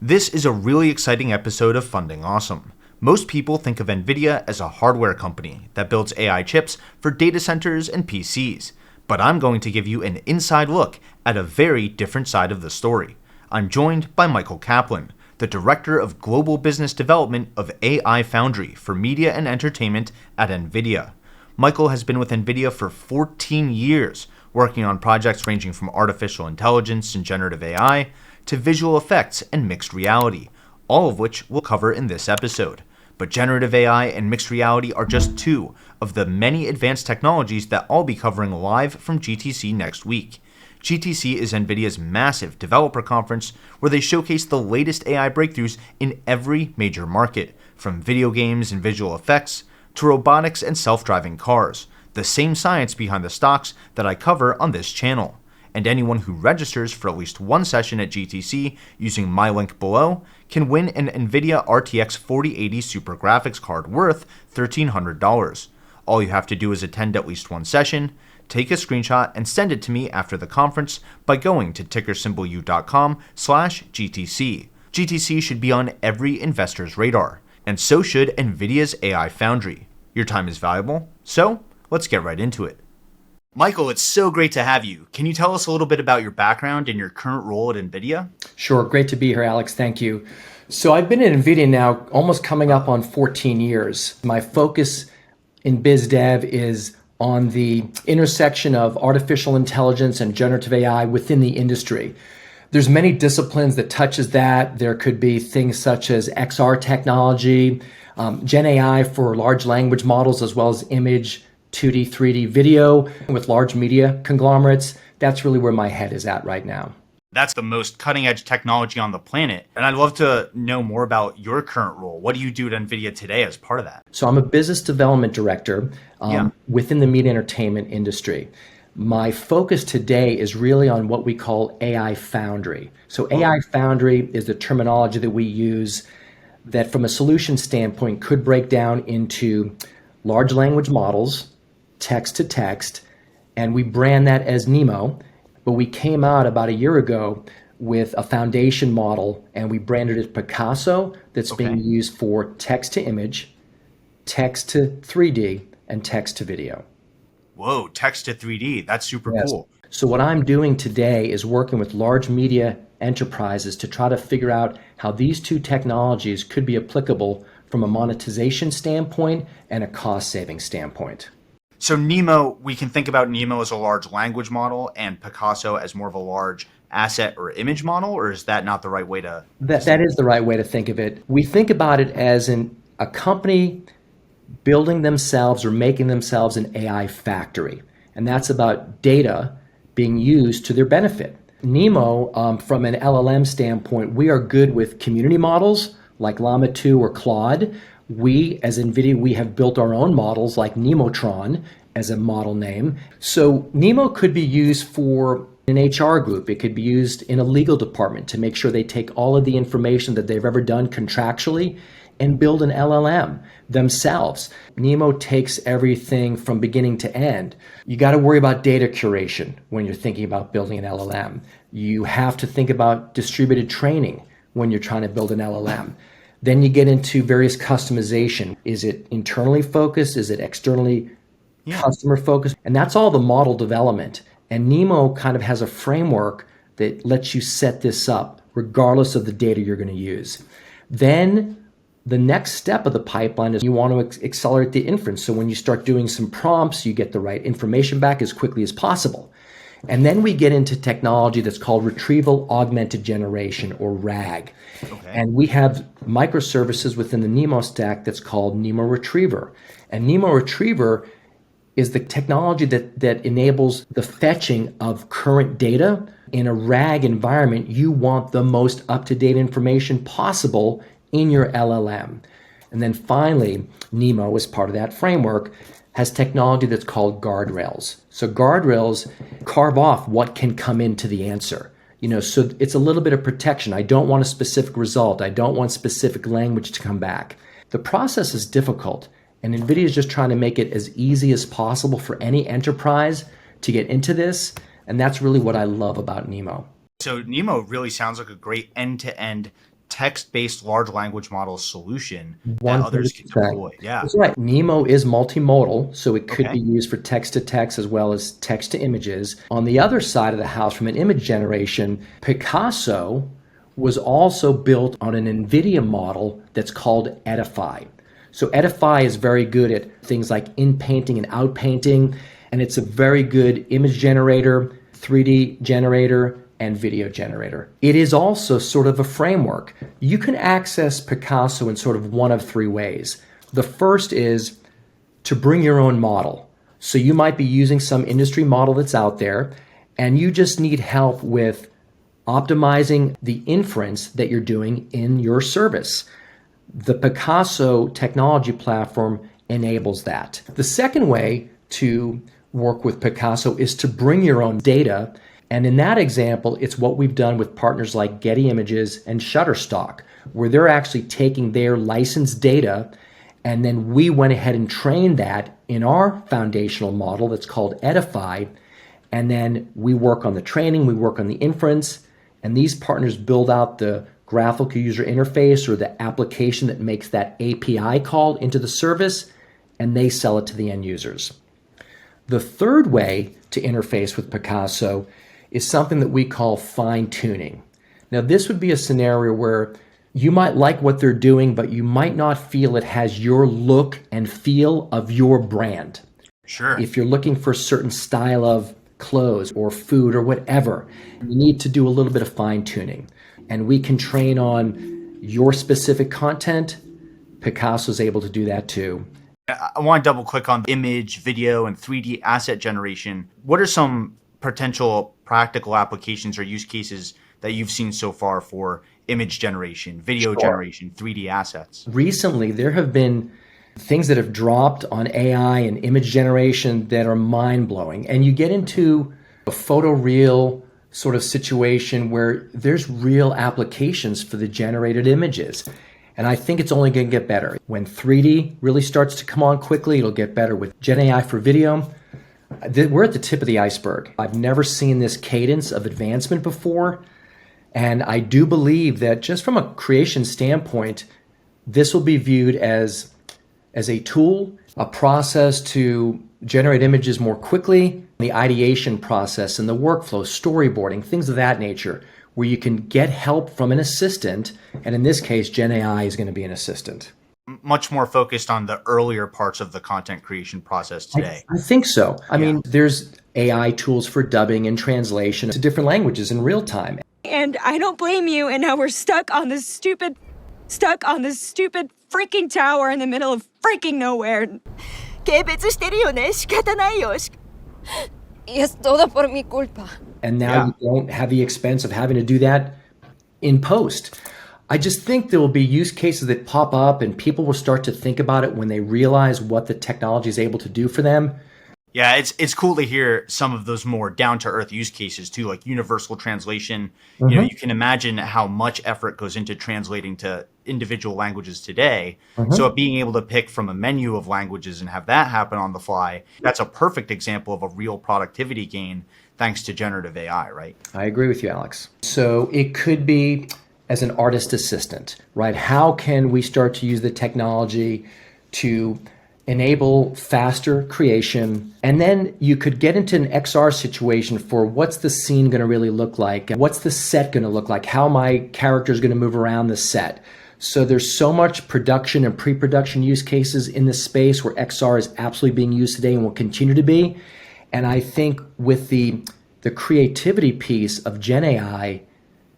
This is a really exciting episode of Funding Awesome. Most people think of NVIDIA as a hardware company that builds AI chips for data centers and PCs, but I'm going to give you an inside look at a very different side of the story. I'm joined by Michael Kaplan, the Director of Global Business Development of AI Foundry for Media and Entertainment at NVIDIA. Michael has been with NVIDIA for 14 years, working on projects ranging from artificial intelligence and generative AI to visual effects and mixed reality, all of which we'll cover in this episode. But generative AI and mixed reality are just two of the many advanced technologies that I'll be covering live from GTC next week. GTC is NVIDIA's massive developer conference where they showcase the latest AI breakthroughs in every major market, from video games and visual effects to robotics and self-driving cars, the same science behind the stocks that I cover on this channel. And anyone who registers for at least one session at GTC using my link below can win an NVIDIA RTX 4080 Super Graphics card worth $1,300. All you have to do is attend at least one session, take a screenshot, and send it to me after the conference by going to tickersymbolu.com/GTC. GTC should be on every investor's radar, and so should NVIDIA's AI Foundry. Your time is valuable, so let's get right into it. Michael, it's so great to have you. Can you tell us a little bit about your background and your current role at NVIDIA? Sure. Great to be here, Alex. Thank you. So I've been at NVIDIA now almost coming up on 14 years. My focus in biz dev is on the intersection of artificial intelligence and generative AI within the industry. There's many disciplines that touches that. There could be things such as XR technology, Gen AI for large language models, as well as image, 2D, 3D video with large media conglomerates. That's really where my head is at right now. That's the most cutting edge technology on the planet. And I'd love to know more about your current role. What do you do at NVIDIA today as part of that? So I'm a business development director within the media entertainment industry. My focus today is really on what we call AI Foundry. So AI Foundry is the terminology that we use that from a solution standpoint could break down into large language models, text to text, and we brand that as NeMo. But we came out about a year ago with a foundation model and we branded it Picasso that's being used for text to image, text to 3D, and text to video. Whoa, text to 3D. That's super cool. So what I'm doing today is working with large media enterprises to try to figure out how these two technologies could be applicable from a monetization standpoint and a cost-saving standpoint. So NeMo, we can think about NeMo as a large language model and Picasso as more of a large asset or image model, or is that not the right way to? That is the right way to think of it. We think about it as a company building themselves or making themselves an AI factory. And that's about data being used to their benefit. NeMo, from an LLM standpoint, we are good with community models like Llama 2 or Claude. We, as NVIDIA, we have built our own models like Nemotron as a model name. So NeMo could be used for an HR group. It could be used in a legal department to make sure they take all of the information that they've ever done contractually and build an LLM themselves. NeMo takes everything from beginning to end. You got to worry about data curation when you're thinking about building an LLM. You have to think about distributed training when you're trying to build an LLM. Then you get into various customization. Is it internally focused? Is it externally customer focused? And that's all the model development. And NeMo kind of has a framework that lets you set this up regardless of the data you're going to use. Then the next step of the pipeline is you want to accelerate the inference. So when you start doing some prompts, you get the right information back as quickly as possible. And then we get into technology that's called retrieval augmented generation, or RAG. And we have microservices within the NeMo stack that's called NeMo Retriever. And NeMo Retriever is the technology that enables the fetching of current data. In a RAG environment, you want the most up-to-date information possible in your LLM. And then finally, NeMo, as part of that framework, has technology that's called guardrails. So guardrails carve off what can come into the answer. So it's a little bit of protection. I don't want a specific result. I don't want specific language to come back. The process is difficult, and NVIDIA is just trying to make it as easy as possible for any enterprise to get into this, and that's really what I love about NeMo. So NeMo really sounds like a great end-to-end text-based large language model solution that others can 100%. deploy. Yeah. That's right. NeMo is multimodal, so it could Okay. be used for text to text as well as text to images. On the other side of the house, from an image generation, Picasso was also built on an NVIDIA model that's called Edify. So Edify is very good at things like in-painting and out-painting, and it's a very good image generator, 3D generator, and video generator. It is also sort of a framework. You can access Picasso in sort of one of three ways. The first is to bring your own model. So you might be using some industry model that's out there, and you just need help with optimizing the inference that you're doing in your service. The Picasso technology platform enables that. The second way to work with Picasso is to bring your own data. And in that example, it's what we've done with partners like Getty Images and Shutterstock, where they're actually taking their licensed data, and then we went ahead and trained that in our foundational model that's called Edify. And then we work on the training, we work on the inference, and these partners build out the graphical user interface or the application that makes that API call into the service, and they sell it to the end users. The third way to interface with Picasso is something that we call fine-tuning. Now, this would be a scenario where you might like what they're doing, but you might not feel it has your look and feel of your brand. Sure. If you're looking for a certain style of clothes or food or whatever, you need to do a little bit of fine-tuning. And we can train on your specific content. Picasso's able to do that too. I want to double click on image, video, and 3D asset generation. What are some potential practical applications or use cases that you've seen so far for image generation, video generation, 3D assets? Recently, there have been things that have dropped on AI and image generation that are mind-blowing. And you get into a photoreal sort of situation where there's real applications for the generated images. And I think it's only going to get better. When 3D really starts to come on quickly, it'll get better with Gen AI for video. We're at the tip of the iceberg. I've never seen this cadence of advancement before. And I do believe that just from a creation standpoint, this will be viewed as a tool, a process to generate images more quickly, the ideation process and the workflow, storyboarding, things of that nature, where you can get help from an assistant. And in this case, Gen AI is going to be an assistant. Much more focused on the earlier parts of the content creation process today. I think so. I mean, there's AI tools for dubbing and translation to different languages in real time. And I don't blame you, and now we're stuck on this stupid freaking tower in the middle of freaking nowhere. 軽蔑してるよね。仕方ないよ。Y es todo por mi culpa. And now you don't have the expense of having to do that in post. I just think there will be use cases that pop up and people will start to think about it when they realize what the technology is able to do for them. Yeah, it's cool to hear some of those more down-to-earth use cases too, like universal translation. Mm-hmm. You know, you can imagine how much effort goes into translating to individual languages today. Mm-hmm. So being able to pick from a menu of languages and have that happen on the fly, that's a perfect example of a real productivity gain thanks to generative AI, right? I agree with you, Alex. So it could be as an artist assistant, right? How can we start to use the technology to enable faster creation? And then you could get into an XR situation for what's the scene going to really look like? What's the set going to look like? How my character is going to move around the set? So there's so much production and pre-production use cases in this space where XR is absolutely being used today and will continue to be. And I think with the creativity piece of Gen AI,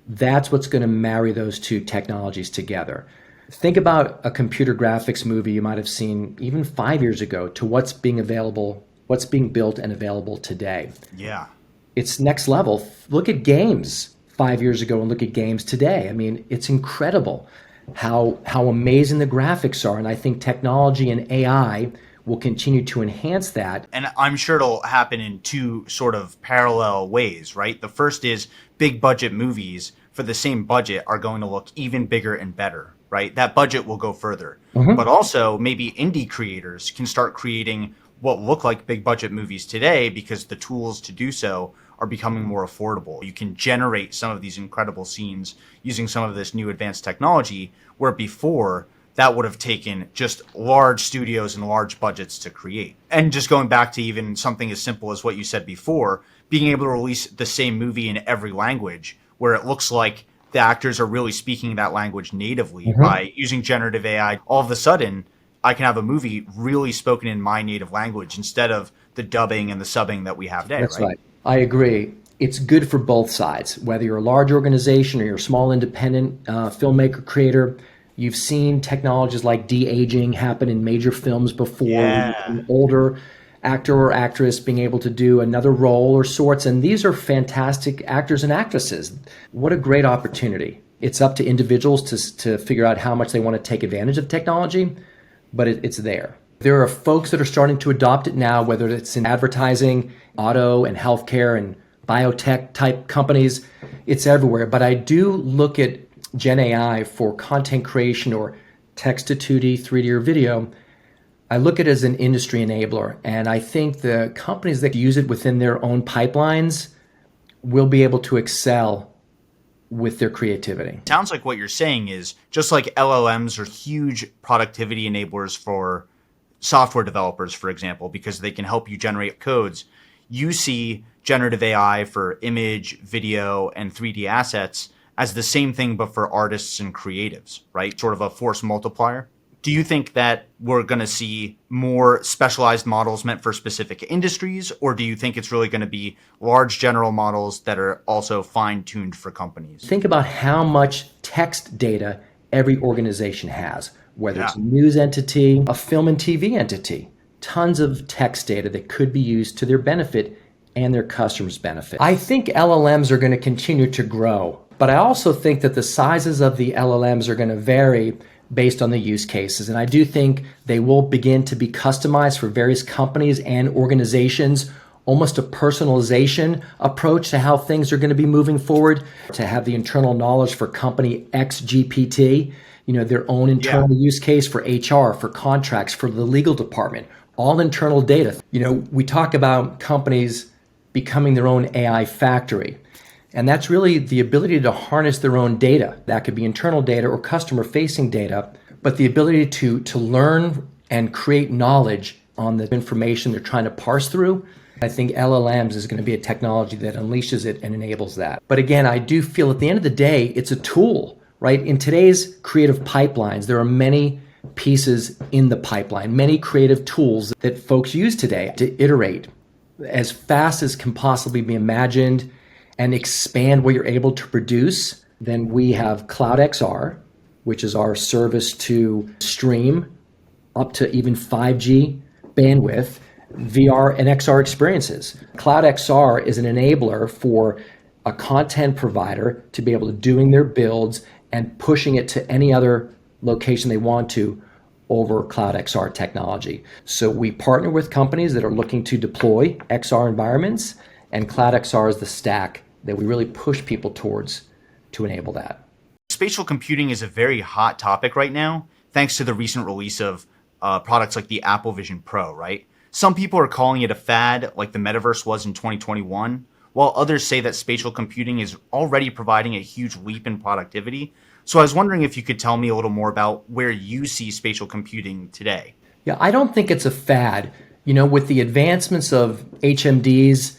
that's what's going to marry those two technologies together. Think about a computer graphics movie you might have seen even 5 years ago to what's being built and available today. Yeah. It's next level. Look at games 5 years ago and look at games today. I mean, it's incredible how amazing the graphics are. And I think technology and AI will continue to enhance that. And I'm sure it'll happen in two sort of parallel ways, right? The first is big budget movies for the same budget are going to look even bigger and better, right? That budget will go further. Mm-hmm. But also maybe indie creators can start creating what look like big budget movies today because the tools to do so are becoming more affordable. You can generate some of these incredible scenes using some of this new advanced technology, where before that would have taken just large studios and large budgets to create. And just going back to even something as simple as what you said before, being able to release the same movie in every language, where it looks like the actors are really speaking that language natively by using generative AI. All of a sudden, I can have a movie really spoken in my native language instead of the dubbing and the subbing that we have today. That's right. I agree. It's good for both sides, whether you're a large organization or you're a small independent filmmaker, creator. You've seen technologies like de-aging happen in major films before. Yeah. An older actor or actress being able to do another role or sorts, and these are fantastic actors and actresses. What a great opportunity. It's up to individuals to figure out how much they want to take advantage of technology, but it's there. There are folks that are starting to adopt it now, whether it's in advertising, auto and healthcare and biotech type companies. It's everywhere. But I do look at Gen AI for content creation or text to 2D, 3D, or video. I look at it as an industry enabler. And I think the companies that use it within their own pipelines will be able to excel with their creativity. Sounds like what you're saying is just like LLMs are huge productivity enablers for software developers, for example, because they can help you generate codes. You see generative AI for image, video, and 3D assets as the same thing, but for artists and creatives, right? Sort of a force multiplier. Do you think that we're going to see more specialized models meant for specific industries, or do you think it's really going to be large general models that are also fine-tuned for companies? Think about how much text data every organization has, whether it's a news entity, a film and TV entity. Tons of text data that could be used to their benefit and their customers' benefit. I think LLMs are going to continue to grow, but I also think that the sizes of the LLMs are going to vary based on the use cases. And I do think they will begin to be customized for various companies and organizations, almost a personalization approach to how things are going to be moving forward, to have the internal knowledge for company X GPT, their own internal use case for HR, for contracts, for the legal department, all internal data. We talk about companies becoming their own AI factory. And that's really the ability to harness their own data. That could be internal data or customer-facing data, but the ability to learn and create knowledge on the information they're trying to parse through. I think LLMs is going to be a technology that unleashes it and enables that. But again, I do feel at the end of the day, it's a tool, right? In today's creative pipelines, there are many pieces in the pipeline, many creative tools that folks use today to iterate as fast as can possibly be imagined and expand what you're able to produce. Then we have Cloud XR, which is our service to stream up to even 5G bandwidth, VR and XR experiences. Cloud XR is an enabler for a content provider to be able to doing their builds and pushing it to any other location they want to over Cloud XR technology. So we partner with companies that are looking to deploy XR environments, and Cloud XR is the stack that we really push people towards to enable that. Spatial computing is a very hot topic right now, thanks to the recent release of products like the Apple Vision Pro, right? Some people are calling it a fad, like the metaverse was in 2021, while others say that spatial computing is already providing a huge leap in productivity. So I was wondering if you could tell me a little more about where you see spatial computing today. Yeah, I don't think it's a fad. With the advancements of HMDs,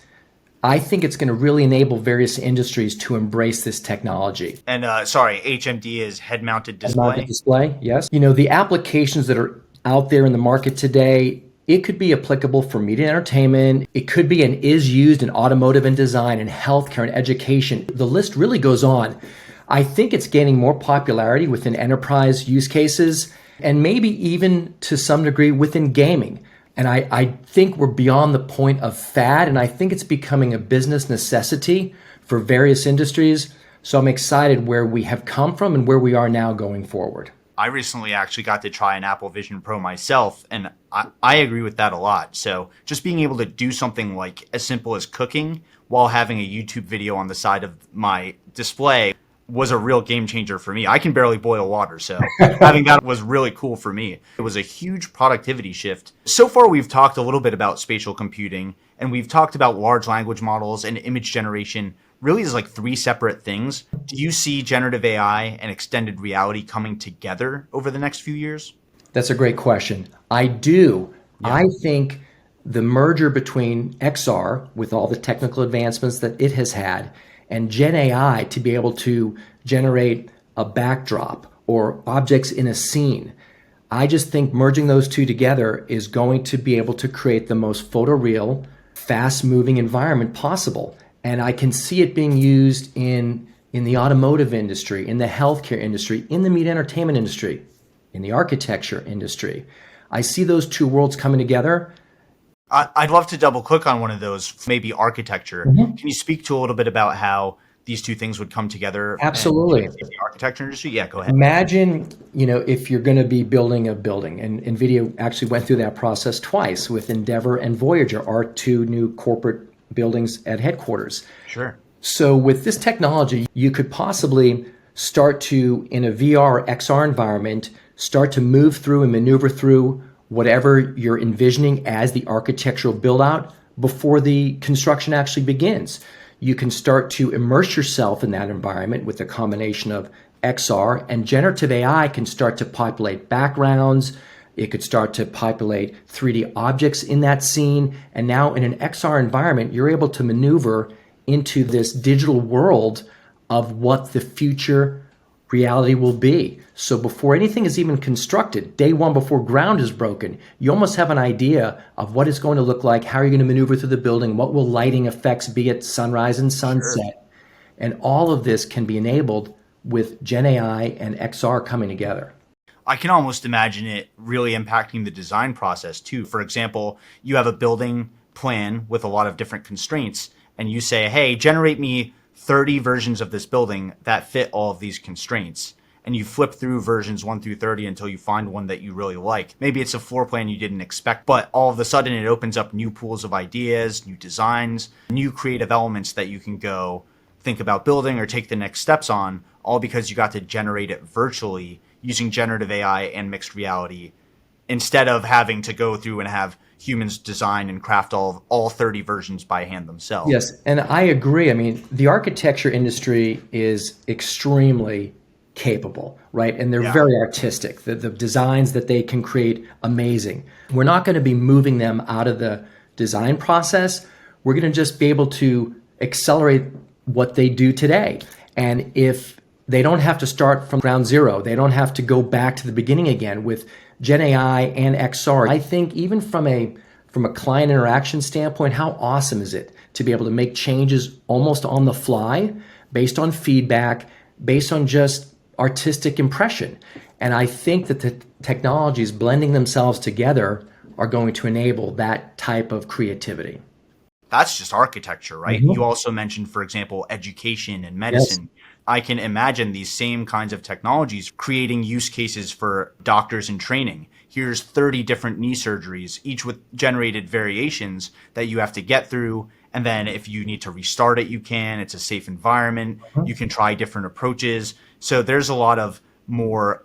I think it's going to really enable various industries to embrace this technology. And HMD is head-mounted display. Head-mounted display, yes. The applications that are out there in the market today, it could be applicable for media and entertainment. It could be and is used in automotive and design and healthcare and education. The list really goes on. I think it's gaining more popularity within enterprise use cases and maybe even to some degree within gaming. And I think we're beyond the point of fad, and I think it's becoming a business necessity for various industries. So I'm excited where we have come from and where we are now going forward. I recently actually got to try an Apple Vision Pro myself, and I agree with that a lot. So just being able to do something like as simple as cooking while having a YouTube video on the side of my display, was a real game changer for me. I can barely boil water, so having that was really cool for me. It was a huge productivity shift. So far, we've talked a little bit about spatial computing, and we've talked about large language models and image generation really as like three separate things. Do you see generative AI and extended reality coming together over the next few years? That's a great question. I do. Yeah. I think the merger between XR, with all the technical advancements that it has had, and Gen AI to be able to generate a backdrop or objects in a scene, I just think merging those two together is going to be able to create the most photoreal, fast-moving environment possible. And I can see it being used in the automotive industry, in the healthcare industry, in the media entertainment industry, in the architecture industry. I see those two worlds coming together. I'd love to double click on one of those, maybe architecture. Mm-hmm. Can you speak to a little bit about how these two things would come together? Absolutely. In the architecture industry? Yeah, go ahead. Imagine, if you're going to be building a building, and NVIDIA actually went through that process twice with Endeavor and Voyager, our two new corporate buildings at headquarters. Sure. So with this technology, you could possibly start to, in a VR or XR environment, start to move through and maneuver through whatever you're envisioning as the architectural build out before the construction actually begins. You can start to immerse yourself in that environment with a combination of XR, and generative AI can start to populate backgrounds. It could start to populate 3D objects in that scene. And now in an XR environment, you're able to maneuver into this digital world of what the future reality will be. So before anything is even constructed, day one before ground is broken, you almost have an idea of what it's going to look like, how you're going to maneuver through the building, what will lighting effects be at sunrise and sunset. Sure. And all of this can be enabled with Gen AI and XR coming together. I can almost imagine it really impacting the design process too. For example, you have a building plan with a lot of different constraints, and you say, hey, generate me 30 versions of this building that fit all of these constraints. And you flip through versions 1 through 30 until you find one that you really like. Maybe it's a floor plan you didn't expect, but all of a sudden it opens up new pools of ideas, new designs, new creative elements that you can go think about building or take the next steps on, all because you got to generate it virtually using generative AI and mixed reality, instead of having to go through and have humans design and craft all 30 versions by hand themselves. Yes, and I agree. I mean, the architecture industry is extremely capable, right? And they're very artistic. The designs that they can create, amazing. We're not going to be moving them out of the design process. We're going to just be able to accelerate what they do today. And if they don't have to start from ground zero, they don't have to go back to the beginning again with Gen AI and XR. I think even from a client interaction standpoint, how awesome is it to be able to make changes almost on the fly, based on feedback, based on just artistic impression. And I think that the technologies blending themselves together are going to enable that type of creativity. That's just architecture, right? Mm-hmm. You also mentioned, for example, education and medicine. Yes. I can imagine these same kinds of technologies creating use cases for doctors in training. Here's 30 different knee surgeries, each with generated variations that you have to get through. And then if you need to restart it, you can. It's a safe environment. You can try different approaches. So there's a lot of more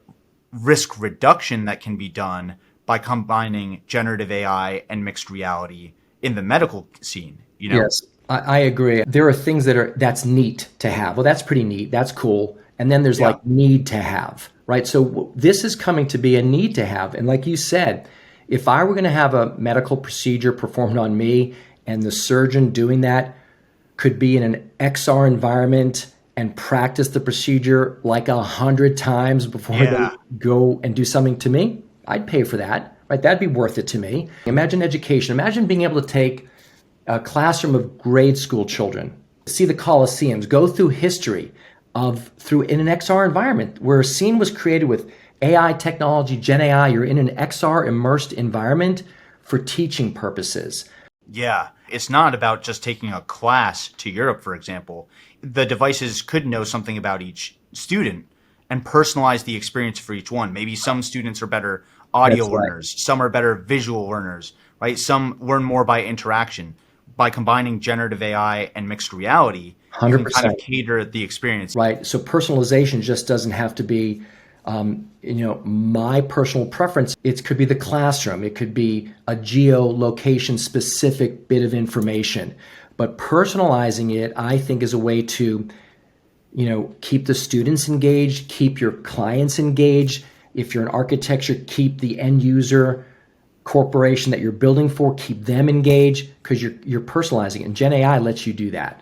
risk reduction that can be done by combining generative AI and mixed reality in the medical scene. Yes, I agree. There are things that's neat to have. Well, that's pretty neat. That's cool. And then there's like need to have, right? So this is coming to be a need to have. And like you said, if I were going to have a medical procedure performed on me and the surgeon doing that could be in an XR environment and practice the procedure like 100 times before they go and do something to me, I'd pay for that, right? That'd be worth it to me. Imagine education. Imagine being able to take a classroom of grade school children, see the Colosseums, go through history in an XR environment where a scene was created with AI technology, Gen AI. You're in an XR immersed environment for teaching purposes. Yeah, it's not about just taking a class to Europe, for example. The devices could know something about each student and personalize the experience for each one. Maybe some students are better audio learners, some are better visual learners, right? Some learn more by interaction. by combining generative AI and mixed reality, you can kind of 100%. cater the experience. Right. So personalization just doesn't have to be, my personal preference. It could be the classroom. It could be a geolocation specific bit of information. But personalizing it, I think, is a way to, keep the students engaged, keep your clients engaged. If you're an architecture, keep the end user corporation that you're building for, keep them engaged because you're personalizing it. And Gen AI lets you do that.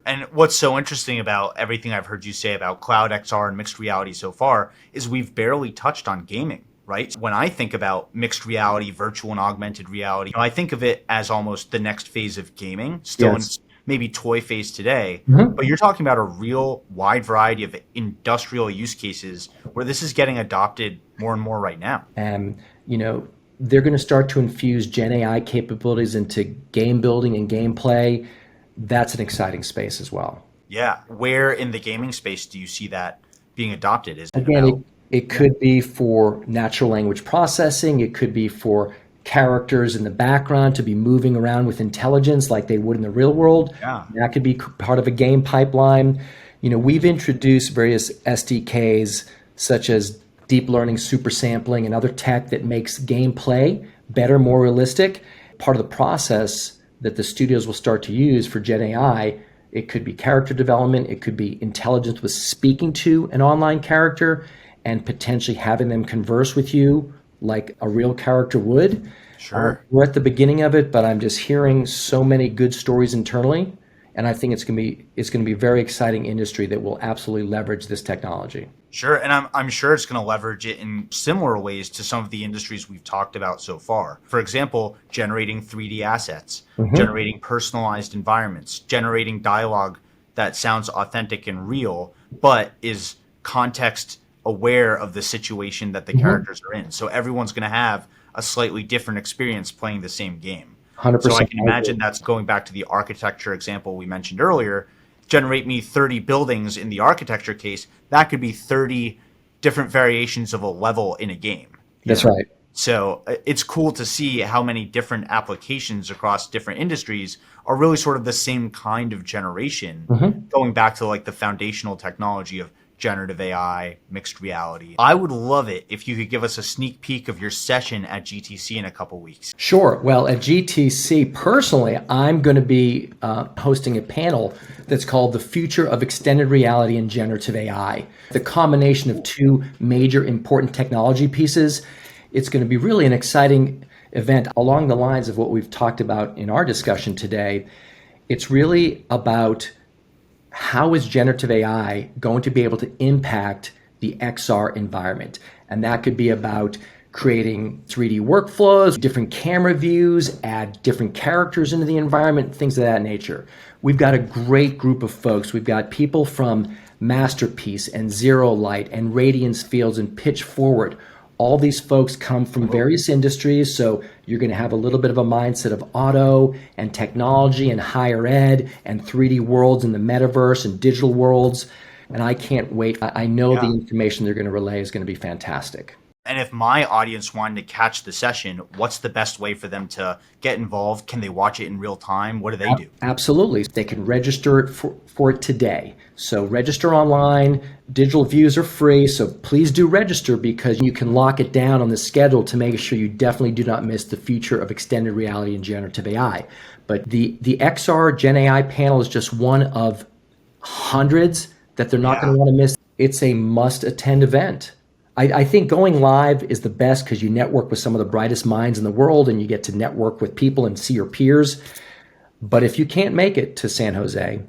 And what's so interesting about everything I've heard you say about cloud XR and mixed reality so far is we've barely touched on gaming, right? When I think about mixed reality, virtual and augmented reality, I think of it as almost the next phase of gaming, still in its maybe toy phase today. But you're talking about a real wide variety of industrial use cases where this is getting adopted more and more right now. And, they're going to start to infuse Gen AI capabilities into game building and gameplay. That's an exciting space as well. Yeah. Where in the gaming space do you see that being adopted? Is it Again, about... it could be for natural language processing. It could be for characters in the background to be moving around with intelligence like they would in the real world. Yeah. That could be part of a game pipeline. We've introduced various SDKs such as deep learning, super sampling, and other tech that makes gameplay better, more realistic. Part of the process that the studios will start to use for Gen AI, it could be character development, it could be intelligence with speaking to an online character and potentially having them converse with you like a real character would. Sure. We're at the beginning of it, but I'm just hearing so many good stories internally, and I think it's going to be a very exciting industry that will absolutely leverage this technology. Sure. And I'm sure it's going to leverage it in similar ways to some of the industries we've talked about so far. For example, generating 3D assets, generating personalized environments, generating dialogue that sounds authentic and real, but is context aware of the situation that the characters are in. So everyone's going to have a slightly different experience playing the same game. 100%. So I can imagine that's going back to the architecture example we mentioned earlier. Generate me 30 buildings in the architecture case. That could be 30 different variations of a level in a game. That's right. So it's cool to see how many different applications across different industries are really sort of the same kind of generation, going back to like the foundational technology of generative AI, mixed reality. I would love it if you could give us a sneak peek of your session at GTC in a couple weeks. Sure. Well, at GTC, personally, I'm going to be hosting a panel that's called The Future of Extended Reality and Generative AI. The combination of two major important technology pieces. It's going to be really an exciting event along the lines of what we've talked about in our discussion today. It's really about how is generative AI going to be able to impact the XR environment? And that could be about creating 3D workflows, different camera views, add different characters into the environment, things of that nature. We've got a great group of folks. We've got people from Masterpiece and Zero Light and Radiance Fields and Pitch Forward. All these folks come from various industries, so you're going to have a little bit of a mindset of auto and technology and higher ed and 3D worlds and the metaverse and digital worlds. And I can't wait. I know the information they're going to relay is going to be fantastic. And if my audience wanted to catch the session, what's the best way for them to get involved? Can they watch it in real time? What do they do? Absolutely. They can register it for it today. So register online. Digital views are free. So please do register because you can lock it down on the schedule to make sure you definitely do not miss the future of extended reality and generative AI. But the XR Gen AI panel is just one of hundreds that they're not going to want to miss. It's a must-attend event. I think going live is the best because you network with some of the brightest minds in the world and you get to network with people and see your peers. But if you can't make it to San Jose,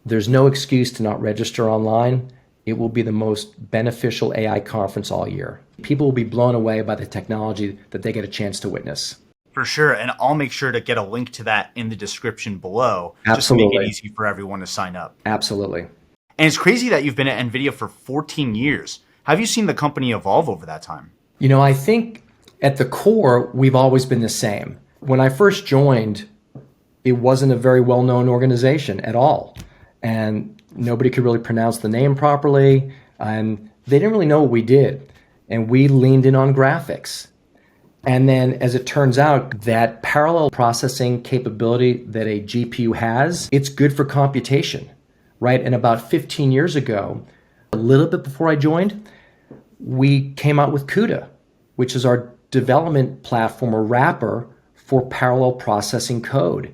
there's no excuse to not register online. It will be the most beneficial AI conference all year. People will be blown away by the technology that they get a chance to witness. For sure. And I'll make sure to get a link to that in the description below. Absolutely. Just to make it easy for everyone to sign up. Absolutely. And it's crazy that you've been at NVIDIA for 14 years. Have you seen the company evolve over that time? I think at the core, we've always been the same. When I first joined, it wasn't a very well-known organization at all. And nobody could really pronounce the name properly. And they didn't really know what we did. And we leaned in on graphics. And then as it turns out, that parallel processing capability that a GPU has, it's good for computation, right? And about 15 years ago, a little bit before I joined, we came out with CUDA, which is our development platform or wrapper for parallel processing code.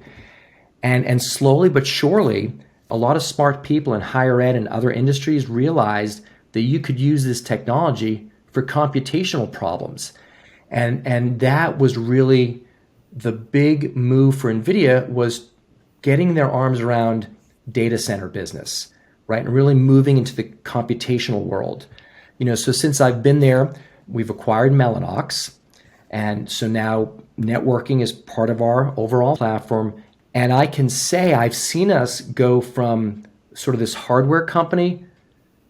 And slowly but surely, a lot of smart people in higher ed and other industries realized that you could use this technology for computational problems. And that was really the big move for NVIDIA, was getting their arms around data center business, right? And really moving into the computational world. So since I've been there, we've acquired Mellanox. And so now networking is part of our overall platform. And I can say I've seen us go from sort of this hardware company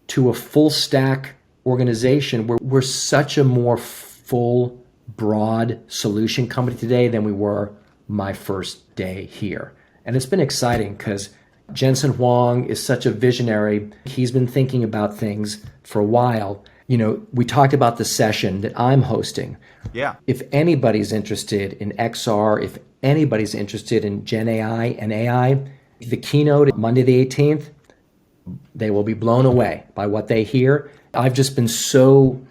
to a full stack organization where we're such a more full, broad solution company today than we were my first day here. And it's been exciting because Jensen Huang is such a visionary. He's been thinking about things for a while. We talked about the session that I'm hosting. Yeah. If anybody's interested in XR, if anybody's interested in Gen AI and AI, the keynote Monday the 18th, they will be blown away by what they hear. I've just been so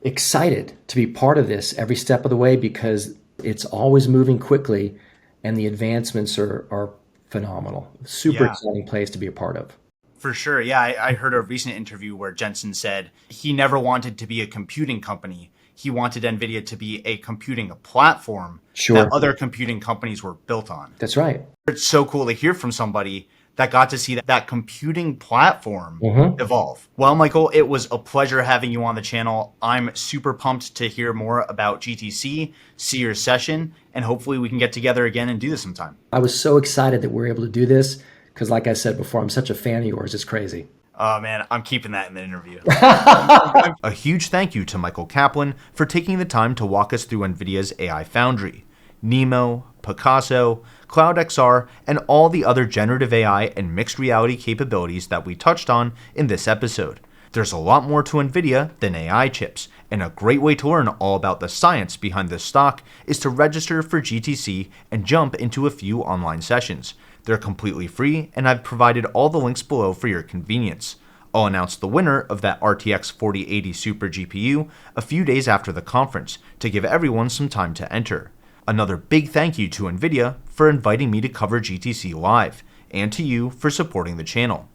excited to be part of this every step of the way because it's always moving quickly and the advancements are phenomenal. Super exciting place to be a part of. For sure. Yeah, I heard a recent interview where Jensen said he never wanted to be a computing company. He wanted NVIDIA to be a computing platform that other computing companies were built on. That's right. It's so cool to hear from somebody that got to see that computing platform evolve. Well, Michael, it was a pleasure having you on the channel. I'm super pumped to hear more about GTC, see your session, and hopefully we can get together again and do this sometime. I was so excited that we're able to do this because, like I said before, I'm such a fan of yours. It's crazy. Oh man, I'm keeping that in the interview. A huge thank you to Michael Kaplan for taking the time to walk us through NVIDIA's AI Foundry, NeMo, Picasso, Cloud XR, and all the other generative AI and mixed reality capabilities that we touched on in this episode. There's a lot more to NVIDIA than AI chips, and a great way to learn all about the science behind this stock is to register for GTC and jump into a few online sessions. They're completely free, and I've provided all the links below for your convenience. I'll announce the winner of that RTX 4080 Super GPU a few days after the conference to give everyone some time to enter. Another big thank you to NVIDIA for inviting me to cover GTC live, and to you for supporting the channel.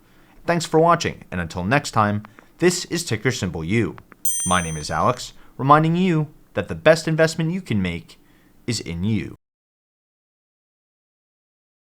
Thanks for watching, and until next time, this is Ticker Symbol U. My name is Alex, reminding you that the best investment you can make is in you.